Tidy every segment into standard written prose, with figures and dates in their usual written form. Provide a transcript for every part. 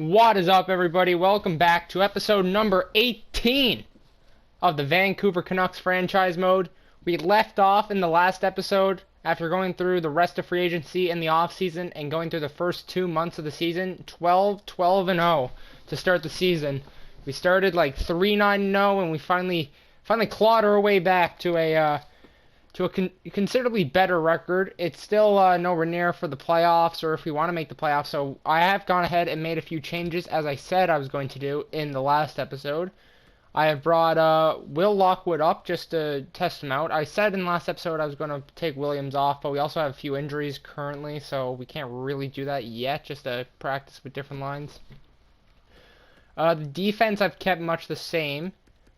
What is up, everybody? Welcome back to episode number 18 of the Vancouver Canucks franchise mode. We left off in the last episode after going through the rest of free agency and the offseason and going through the first 2 months of the season, 12-12-0 to start the season. We started like 3-9-0 and we finally clawed our way back to a considerably better record. It's still nowhere near for the playoffs or if we want to make the playoffs, so I have gone ahead and made a few changes as I said I was going to do in the last episode. I have brought Will Lockwood up just to test him out. I said in the last episode I was going to take Williams off, but we also have a few injuries currently, so we can't really do that yet, just to practice with different lines. The defense I've kept much the same.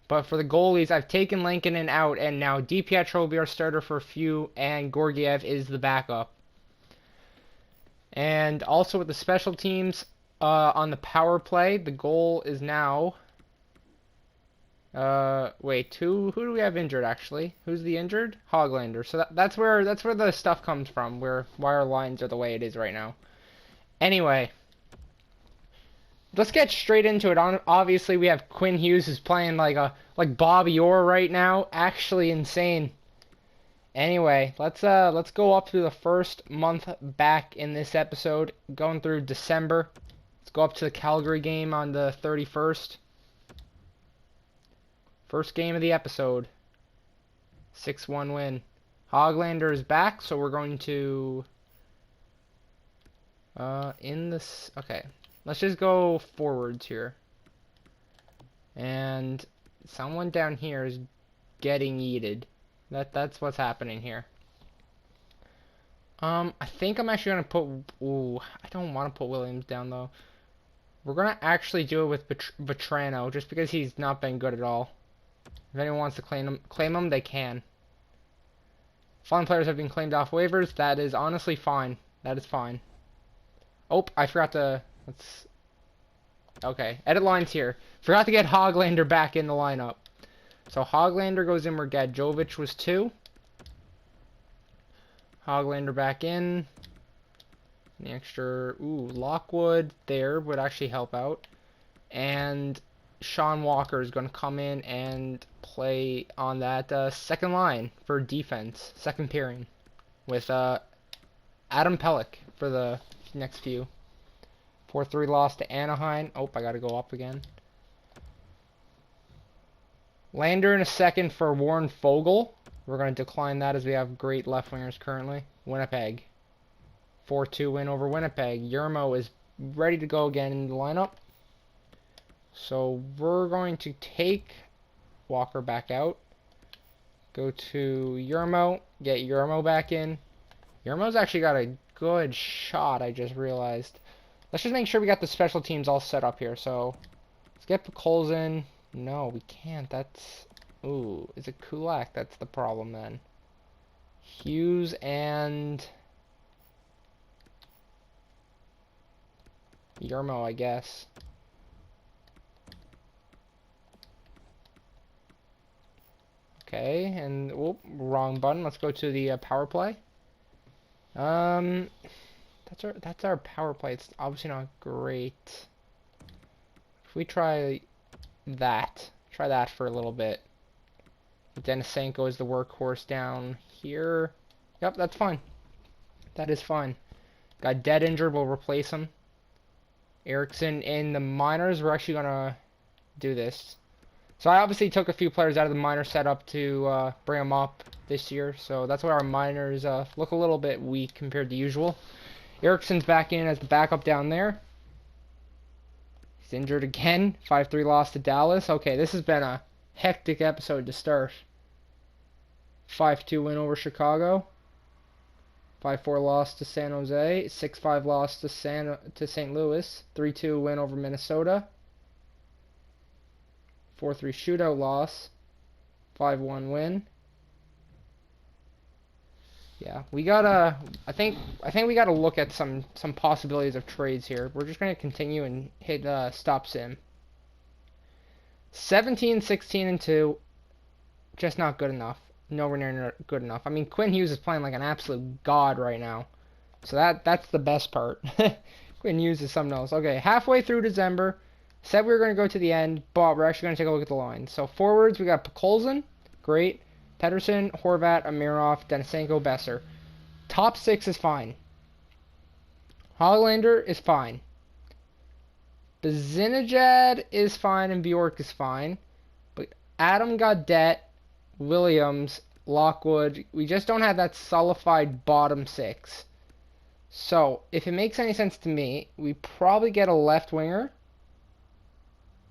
But for the goalies, I've taken Lankinen out, and now DiPietro will be our starter for a few, and Georgiev is the backup. And also with the special teams, on the power play, the goal is now... wait, who do we have injured, actually? Who's the injured? Hoglander. So that's where the stuff comes from, why our lines are the way it is right now. Anyway... let's get straight into it. Obviously, we have Quinn Hughes who's playing like Bobby Orr right now. Actually insane. Anyway, let's go up to the first month back in this episode, going through December. Let's go up to the Calgary game on the 31st. First game of the episode. 6-1 win. Hoglander is back, so we're going to okay. Let's just go forwards here. And someone down here is getting yeeted. That's what's happening here. I think I'm actually gonna put... ooh, I don't want to put Williams down though. We're gonna actually do it with Vetrano, just because he's not been good at all. If anyone wants to claim him, they can. Following players have been claimed off waivers. That is honestly fine. That is fine. Oh, I forgot to... okay, edit lines here. Forgot to get Hoglander back in the lineup. So Hoglander goes in where Gadjovic was 2. Hoglander back in. The extra, Lockwood there would actually help out. And Sean Walker is going to come in and play on that second line for defense, second pairing, with Adam Pelech for the next few. 4-3 loss to Anaheim. Oh, I gotta go up again. Lander in a second for Warren Foegele. We're gonna decline that as we have great left wingers currently. Winnipeg. 4-2 win over Winnipeg. Yermo is ready to go again in the lineup. So we're going to take Walker back out. Go to Yermo. Get Yermo back in. Yermo's actually got a good shot, I just realized. Let's just make sure we got the special teams all set up here. So, let's get Pucols in. No, we can't. That's... ooh, is it Kulak? That's the problem then. Hughes and... Yermo, I guess. Okay, and... whoop, wrong button. Let's go to the power play. That's our power play. It's obviously not great. If we try that for a little bit. Denisenko is the workhorse down here. Yep, that's fine. That is fine. Got dead injured, we'll replace him. Erickson in the minors, we're actually gonna do this. So I obviously took a few players out of the minor setup to bring them up this year. So that's why our minors look a little bit weak compared to usual. Erickson's back in as the backup down there. He's injured again. 5-3 loss to Dallas. Okay, this has been a hectic episode to start. 5-2 win over Chicago. 5-4 loss to San Jose. 6-5 loss to St. Louis. 3-2 win over Minnesota. 4-3 shootout loss. 5-1 win. Yeah, we gotta. I think we gotta look at some possibilities of trades here. We're just gonna continue and hit stop sim. 17, 16, and 2, just not good enough. Nowhere near good enough. I mean, Quinn Hughes is playing like an absolute god right now, so that's the best part. and use as something else. Okay, halfway through December, said we were going to go to the end, but we're actually going to take a look at the lines. So forwards, we got Pokolzin, great. Pedersen, Horvat, Amirov, Denisenko, Besser. Top 6 is fine. Hollander is fine. Bazinajad is fine and Bjork is fine. But Adam Gaudette, Williams, Lockwood, we just don't have that solidified bottom 6. So, if it makes any sense to me, we probably get a left winger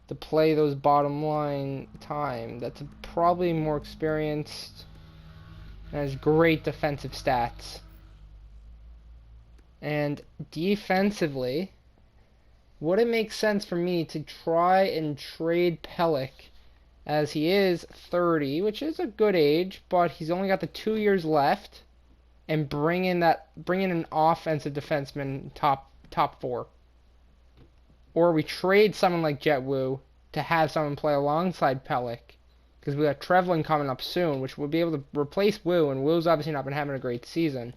to play those bottom line time. That's probably more experienced and has great defensive stats. And defensively, would it make sense for me to try and trade Pelech, as he is 30, which is a good age, but he's only got the 2 years left, and bring in an offensive defenseman top 4. Or we trade someone like Jet Wu to have someone play alongside Pelech, because we got Trevlin coming up soon, which will be able to replace Wu, and Wu's obviously not been having a great season.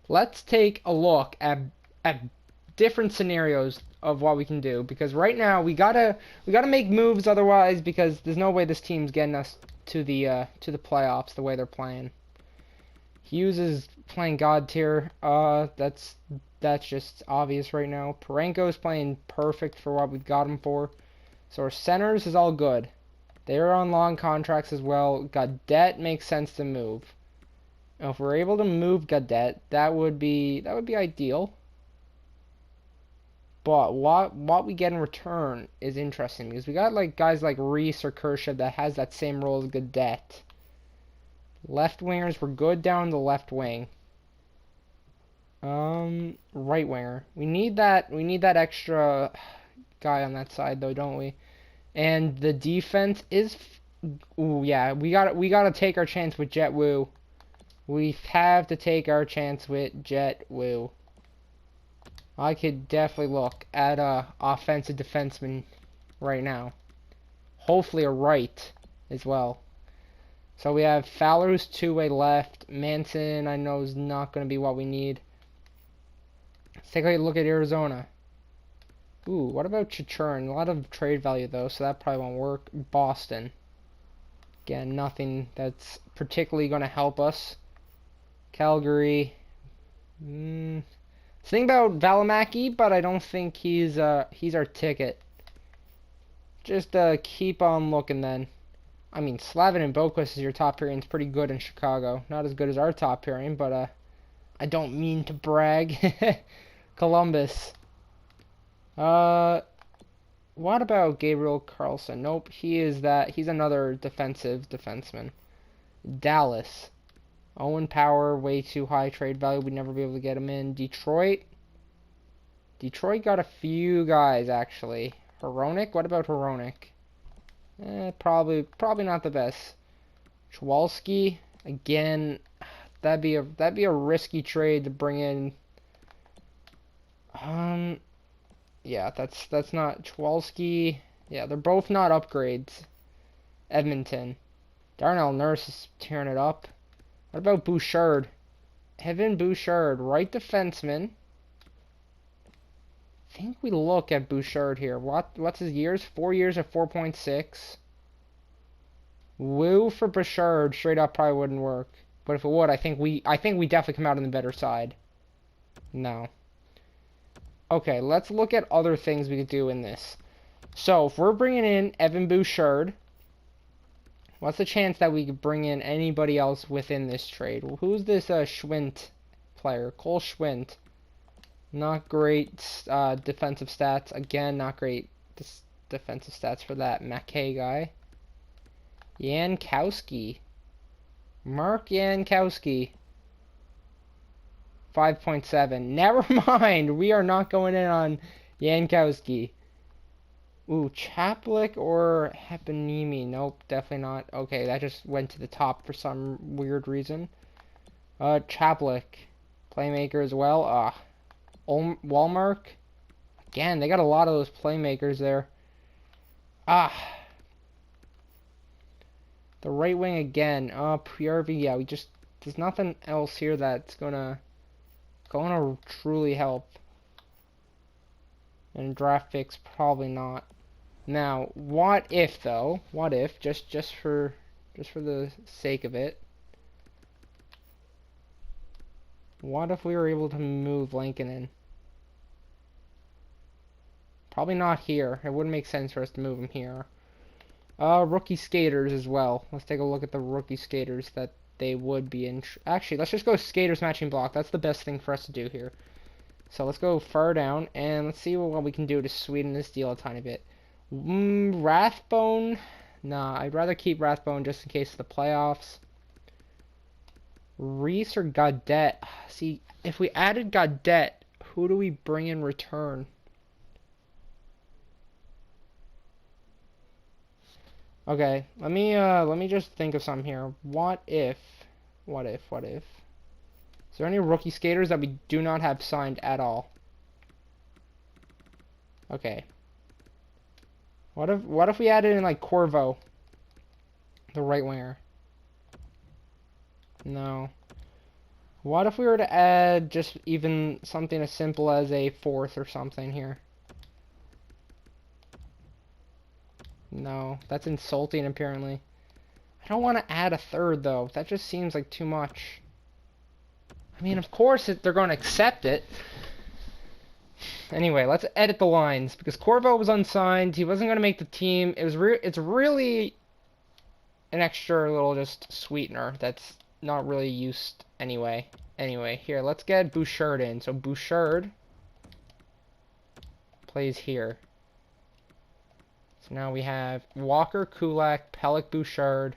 Let's take a look at different scenarios of what we can do, because right now we gotta make moves, otherwise, because there's no way this team's getting us to the playoffs the way they're playing. Hughes is playing God tier. That's just obvious right now. Parenko's playing perfect for what we've got him for. So our centers is all good. They're on long contracts as well. Gaudette makes sense to move. Now, if we're able to move Gaudette, that would be ideal. But what we get in return is interesting, because we got like guys like Reese or Kershaw that has that same role as Gaudette. Left wingers, we're good down the left wing. Right winger. We need that extra guy on that side though, don't we? And the defense is ooh, yeah, we gotta take our chance with Jet Wu. We have to take our chance with Jet Wu. I could definitely look at a offensive defenseman right now. Hopefully a right as well. So we have Fowler, who's two-way left. Manson, I know, is not going to be what we need. Let's take a look at Arizona. Ooh, what about Chichurn? A lot of trade value, though, so that probably won't work. Boston. Again, nothing that's particularly going to help us. Calgary. Think about Valimaki, but I don't think he's our ticket. Just keep on looking then. I mean, Slavin and Boquist is your top pairing. It's pretty good in Chicago. Not as good as our top pairing, but I don't mean to brag. Columbus. What about Gabriel Carlson? Nope, he's another defenseman. Dallas. Owen Power, way too high trade value. We'd never be able to get him in. Detroit got a few guys, actually. Hronek? What about Hronek? Probably not the best. Chwalski, again, that'd be a risky trade to bring in. Yeah, that's not Chwalski. Yeah, they're both not upgrades. Edmonton. Darnell Nurse is tearing it up. What about Bouchard? Evan Bouchard, right defenseman. I think we look at Bouchard here. What's his years? 4 years at 4.6. Woo for Bouchard straight up probably wouldn't work. But if it would, I think we definitely come out on the better side. No. Okay, let's look at other things we could do in this. So, if we're bringing in Evan Bouchard, what's the chance that we could bring in anybody else within this trade? Well, who's this Schwint player? Cole Schwint. Not great defensive stats. Again, not great defensive stats for that Mackay guy. Jankowski. Mark Jankowski. 5.7. Never mind. We are not going in on Jankowski. Ooh, Chaplik or Hepanimi? Nope, definitely not. Okay, that just went to the top for some weird reason. Chaplik. Playmaker as well. Walmark. Again, they got a lot of those playmakers there. The right wing again. PRV, yeah, there's nothing else here that's gonna going to truly help. And draft picks, probably not. Now, what if though? What if just for the sake of it? What if we were able to move Lincoln in? Probably not here. It wouldn't make sense for us to move him here. Rookie skaters as well. Let's take a look at the rookie skaters that they would be in. Actually, let's just go skaters matching block. That's the best thing for us to do here. So let's go far down and let's see what we can do to sweeten this deal a tiny bit. Rathbone. Nah, I'd rather keep Rathbone just in case of the playoffs. Reese or Gaudette? See, if we added Gaudette, who do we bring in return? Okay, let me just think of something here. What if? Is there any rookie skaters that we do not have signed at all? Okay. What if we added in like Corvo, the right winger? No. What if we were to add just even something as simple as a fourth or something here? No, that's insulting apparently. I don't want to add a third though. That just seems like too much. I mean, of course they're going to accept it. Anyway, let's edit the lines because Corvo was unsigned. He wasn't going to make the team. It's really an extra little just sweetener that's not really used anyway. Anyway, here, let's get Bouchard in. So Bouchard plays here. So now we have Walker, Kulak, Pellick, Bouchard.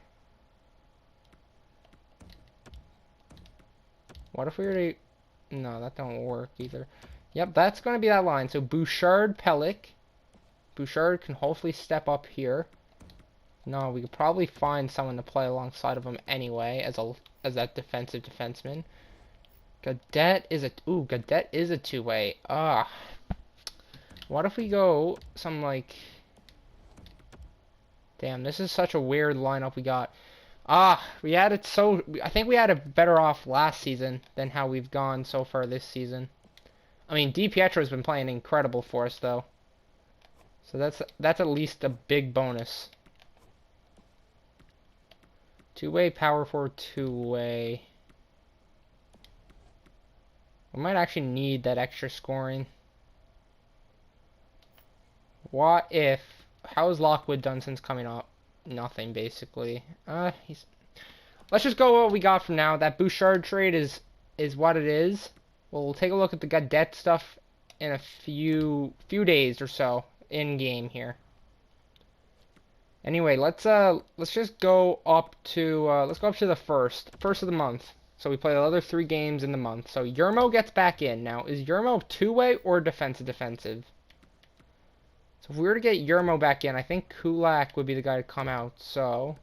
What if we were to... No, that don't work either. Yep, that's going to be that line. So Bouchard, Pellick. Bouchard can hopefully step up here. No, we could probably find someone to play alongside of him anyway as that defensive defenseman. Gaudette is a two-way. What if we go some like... Damn, this is such a weird lineup we got. We had it so... I think we had it better off last season than how we've gone so far this season. I mean, DiPietro's been playing incredible for us, though. So that's at least a big bonus. Two-way, power forward, two-way. We might actually need that extra scoring. What if... How has Lockwood done since coming up? Nothing, basically. Let's just go with what we got from now. That Bouchard trade is what it is. We'll take a look at the Gaudette stuff in a few days or so in game here. Anyway, let's just go up to the first of the month. So we play the other 3 games in the month. So Yermo gets back in. Now, is Yermo two-way or defensive? So if we were to get Yermo back in, I think Kulak would be the guy to come out. So,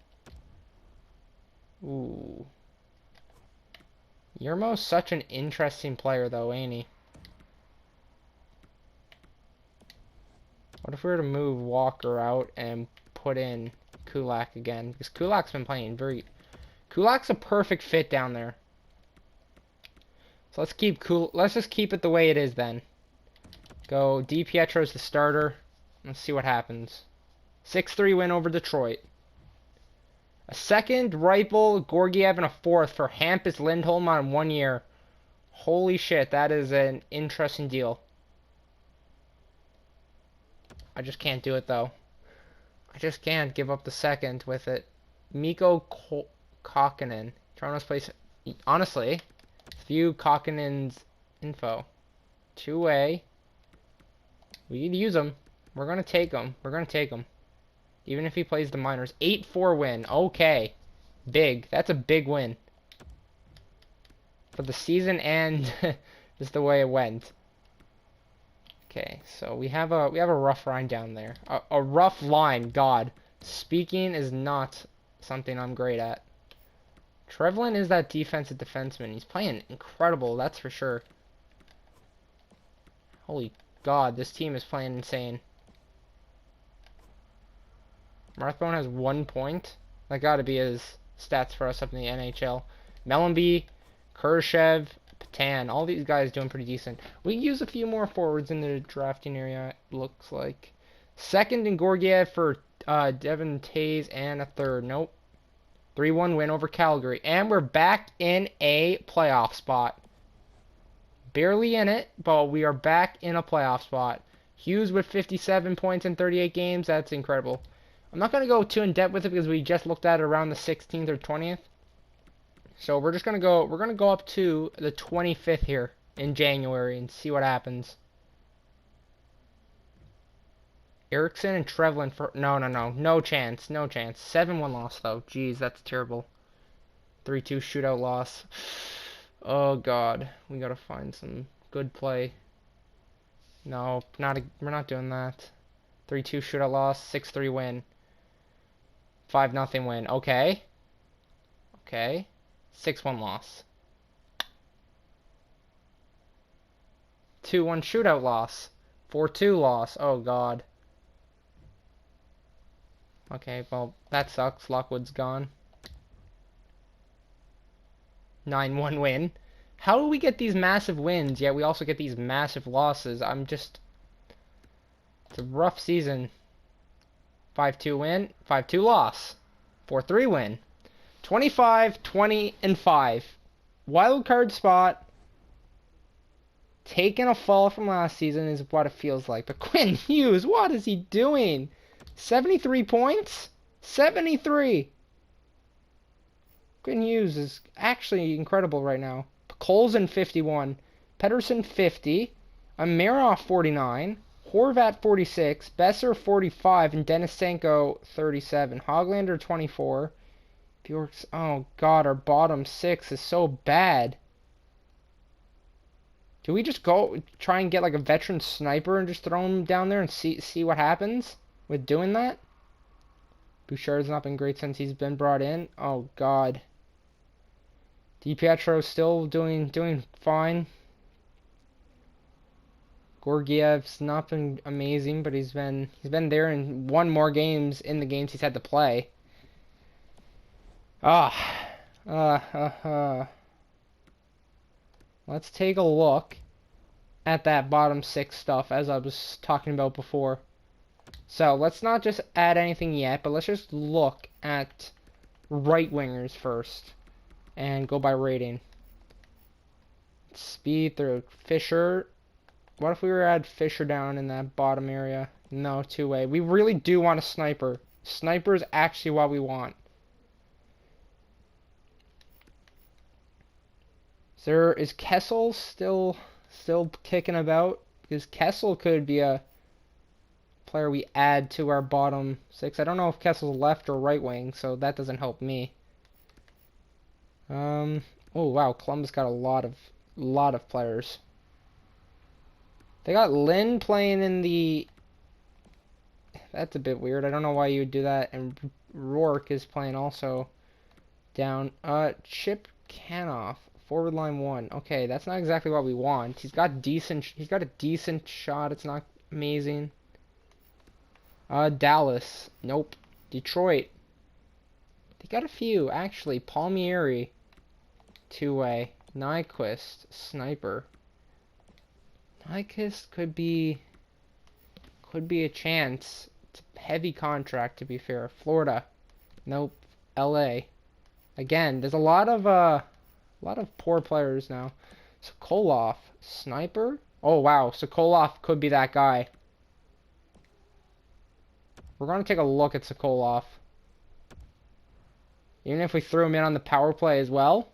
ooh, Yermo's such an interesting player, though, ain't he? What if we were to move Walker out and put in Kulak again? Because Kulak's been playing Kulak's a perfect fit down there. So let's just keep it the way it is then. Go DiPietro's the starter. Let's see what happens. 6-3 win over Detroit. A second, Reipel, Gorgiev, and a fourth for Hampus Lindholm on 1 year. Holy shit, that is an interesting deal. I just can't do it, though. I just can't give up the second with it. Mikko Kokkonen. Toronto's place. Honestly, view Kokkonen's info. Two-way. We need to use him. We're going to take him. Even if he plays the minors. 8-4 win. Okay. Big. That's a big win. For the season and just the way it went. Okay, so we have a rough line down there. A rough line, God. Speaking is not something I'm great at. Trevlin is that defensive defenseman. He's playing incredible, that's for sure. Holy God, this team is playing insane. Rathbone has 1 point. That gotta be his stats for us up in the NHL. Mellenby, Khrushchev, Patan. All these guys doing pretty decent. We use a few more forwards in the drafting area, it looks like. Second in Gorgiev for Devin Tays and a third. Nope. 3-1 win over Calgary. And we're back in a playoff spot. Barely in it, but we are back in a playoff spot. Hughes with 57 points in 38 games. That's incredible. I'm not going to go too in depth with it because we just looked at it around the 16th or 20th. So we're just going to go up to the 25th here in January and see what happens. Erickson and Trevlin for no chance. 7-1 loss though. Jeez, that's terrible. 3-2 shootout loss. Oh god, we got to find some good play. No, we're not doing that. 3-2 shootout loss, 6-3 win. 5-0 win. Okay. 6-1 loss. 2-1 shootout loss. 4-2 loss. Oh god. Okay, well, that sucks. Lockwood's gone. 9-1 win. How do we get these massive wins, yet we also get these massive losses? It's a rough season. 5-2 win, 5-2 loss. 4-3 win. 25, 20, and 5. Wild card spot. Taking a fall from last season is what it feels like. But Quinn Hughes, what is he doing? 73 points? 73! Quinn Hughes is actually incredible right now. Colson 51. Pedersen 50. Amirov 49. Horvat 46. Besser 45. And Denisenko 37. Hoglander 24. Bjork's, oh god, our bottom 6 is so bad. Do we just go try and get like a veteran sniper and just throw him down there and see what happens with doing that? Bouchard's not been great since he's been brought in. Oh god. DiPietro's still doing fine. Gorgiev's not been amazing, but he's been there and won more games in the games he's had to play. Let's take a look at that bottom 6 stuff as I was talking about before. So let's not just add anything yet, but let's just look at right wingers first and go by rating. Speed through Fisher. What if we were to add Fisher down in that bottom area? No, two-way. We really do want a sniper. Sniper is actually what we want. Is Kessel still kicking about? Because Kessel could be a player we add to our bottom 6. I don't know if Kessel's left or right wing, so that doesn't help me. Oh wow, Columbus got a lot of players. They got Lynn playing in the. That's a bit weird. I don't know why you would do that. And Rourke is playing also down. Chip Canoff, forward line 1. Okay, that's not exactly what we want. He's got a decent shot. It's not amazing. Dallas. Nope. Detroit. They got a few, actually. Palmieri. Two-way. Nyquist. Sniper. Nyquist could be a chance. It's a heavy contract, to be fair. Florida. Nope. LA. Again, there's a lot of poor players now. Sokolov. Sniper? Oh, wow. Sokolov could be that guy. We're going to take a look at Sokolov. Even if we threw him in on the power play as well.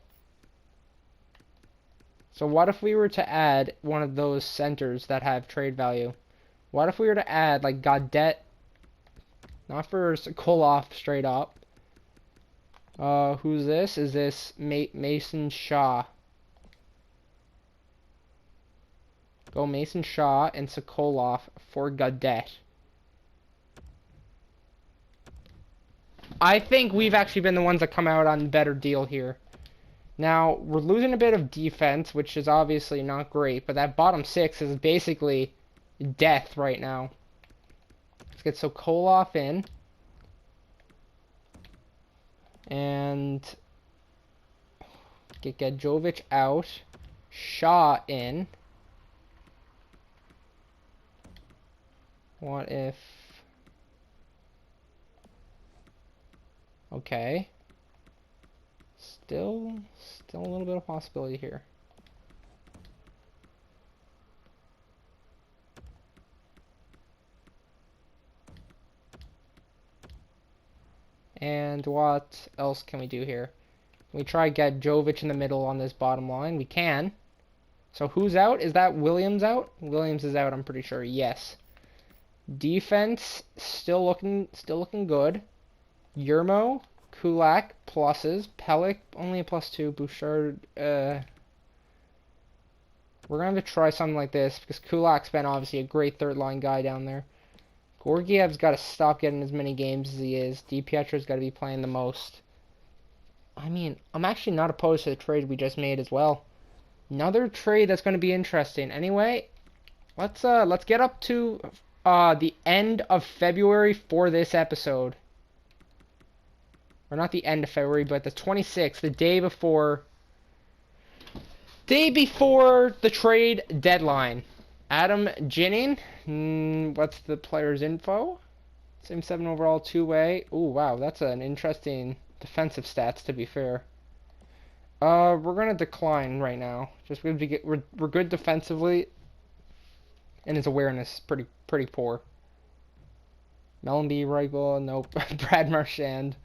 So what if we were to add one of those centers that have trade value? What if we were to add like Gaudette? Not for Sokolov straight up. Who's this? Is this Mason Shaw? Go Mason Shaw and Sokolov for Gaudette. I think we've actually been the ones that come out on a better deal here. Now, we're losing a bit of defense, which is obviously not great, but that bottom 6 is basically death right now. Let's get Sokolov in. And get Jovic out. Shaw in. What if... Okay. Still a little bit of possibility here. And what else can we do here? We try get Jovic in the middle on this bottom line. We can. So who's out? Is that Williams out? Williams is out, I'm pretty sure. Yes. Defense still looking good. Yermo, Kulak pluses. Pellick only a +2. Bouchard. We're gonna have to try something like this because Kulak's been obviously a great third line guy down there. Gorgiev's got to stop getting as many games as he is. DiPietro's got to be playing the most. I mean, I'm actually not opposed to the trade we just made as well. Another trade that's going to be interesting. Anyway, let's get up to the end of February for this episode. Or not the end of February, but the 26th, the day before the trade deadline. Adam Ginning, what's the player's info? Same 7 overall, 2-way. Ooh, wow, that's an interesting defensive stats, to be fair. We're gonna decline right now. Just we're good defensively, and his awareness is pretty poor. Mellenby, Reichel, nope. Brad Marchand.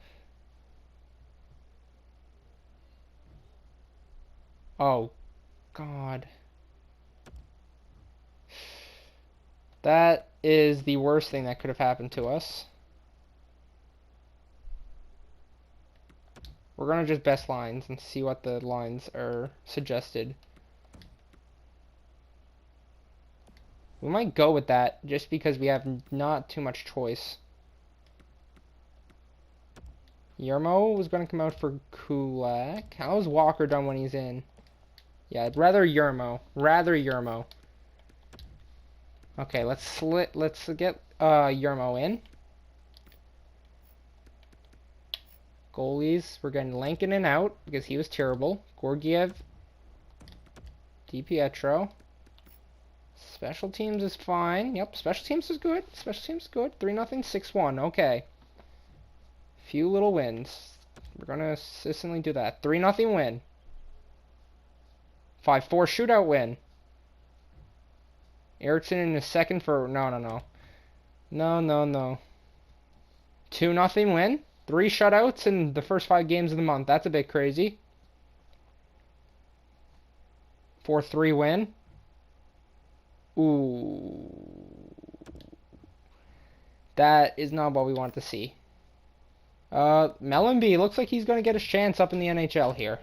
Oh, God. That is the worst thing that could have happened to us. We're going to just best lines and see what the lines are suggested. We might go with that just because we have not too much choice. Yermo was going to come out for Kulak. How is Walker done when he's in? Yeah, I'd rather Yermo. Okay, let's get Yermo in. Goalies, we're getting Lankinen out because he was terrible. Gorgiev, DiPietro. Special teams is fine. Yep, special teams is good. 3-0, 6-1. Okay. Few little wins. We're gonna consistently do that. 3-0 win. 5-4 shootout win. Erickson in a second for... No. 2-0 win. 3 shutouts in the first 5 games of the month. That's a bit crazy. 4-3 win. Ooh. That is not what we want to see. Mellenby looks like he's going to get his chance up in the NHL here.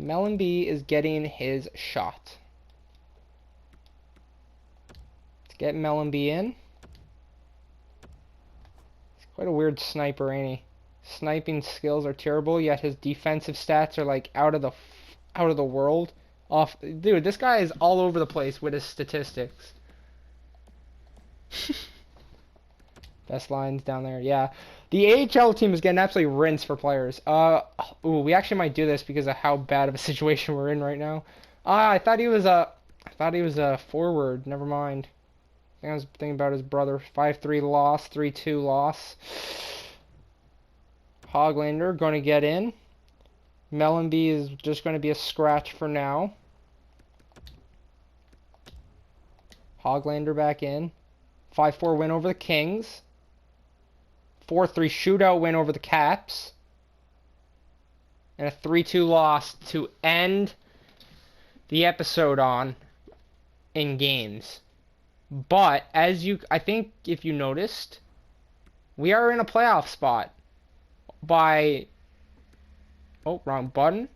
Mellenby is getting his shot. Get Mellenby in. He's quite a weird sniper, ain't he? Sniping skills are terrible, yet his defensive stats are like out of the world. Dude, this guy is all over the place with his statistics. Best lines down there, yeah. The AHL team is getting absolutely rinsed for players. Ooh, we actually might do this because of how bad of a situation we're in right now. I thought he was a forward. Never mind. I was thinking about his brother. 5-3 loss, 3-2 loss. Hoglander going to get in. Mellenby is just going to be a scratch for now. Hoglander back in. 5-4 win over the Kings. 4-3 shootout win over the Caps. And a 3-2 loss to end the episode on in games. But I think if you noticed, we are in a playoff spot by wrong button,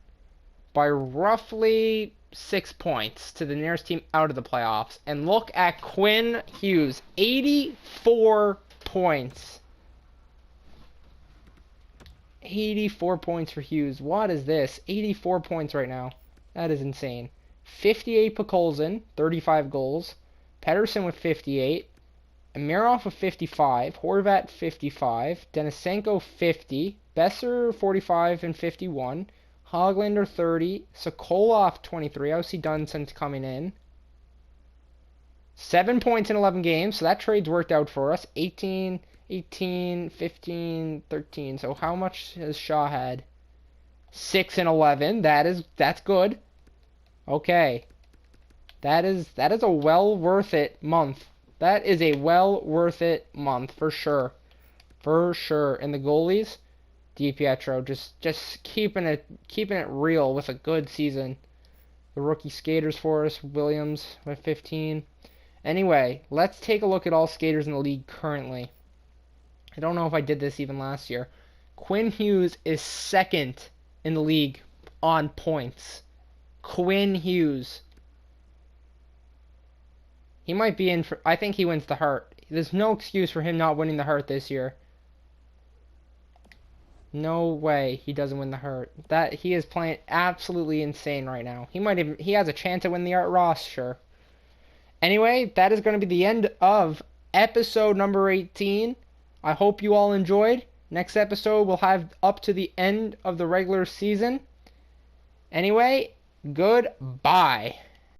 by roughly 6 points to the nearest team out of the playoffs. And look at Quinn Hughes, 84 points. 84 points for Hughes. What is this? 84 points right now. That is insane. 58 Pokolzin, 35 goals. Pedersen with 58, Amirov with 55, Horvat 55, Denisenko 50, Besser 45 and 51, Hoglander 30. Sokolov 23. How's he done since coming in? 7 points in 11 games, so that trade's worked out for us. 18, 18, 15, 13. So how much has Shaw had? 6 and 11. That's good. Okay. That is a well worth it month. That is a well worth it month for sure. For sure. And the goalies, DiPietro just keeping it real with a good season. The rookie skaters for us, Williams with 15. Anyway, let's take a look at all skaters in the league currently. I don't know if I did this even last year. Quinn Hughes is second in the league on points. Quinn Hughes. He might be in for... I think he wins the Hart. There's no excuse for him not winning the Hart this year. No way he doesn't win the Hart. He is playing absolutely insane right now. He has a chance to win the Art Ross, sure. Anyway, that is going to be the end of episode number 18. I hope you all enjoyed. Next episode we'll have up to the end of the regular season. Anyway, goodbye.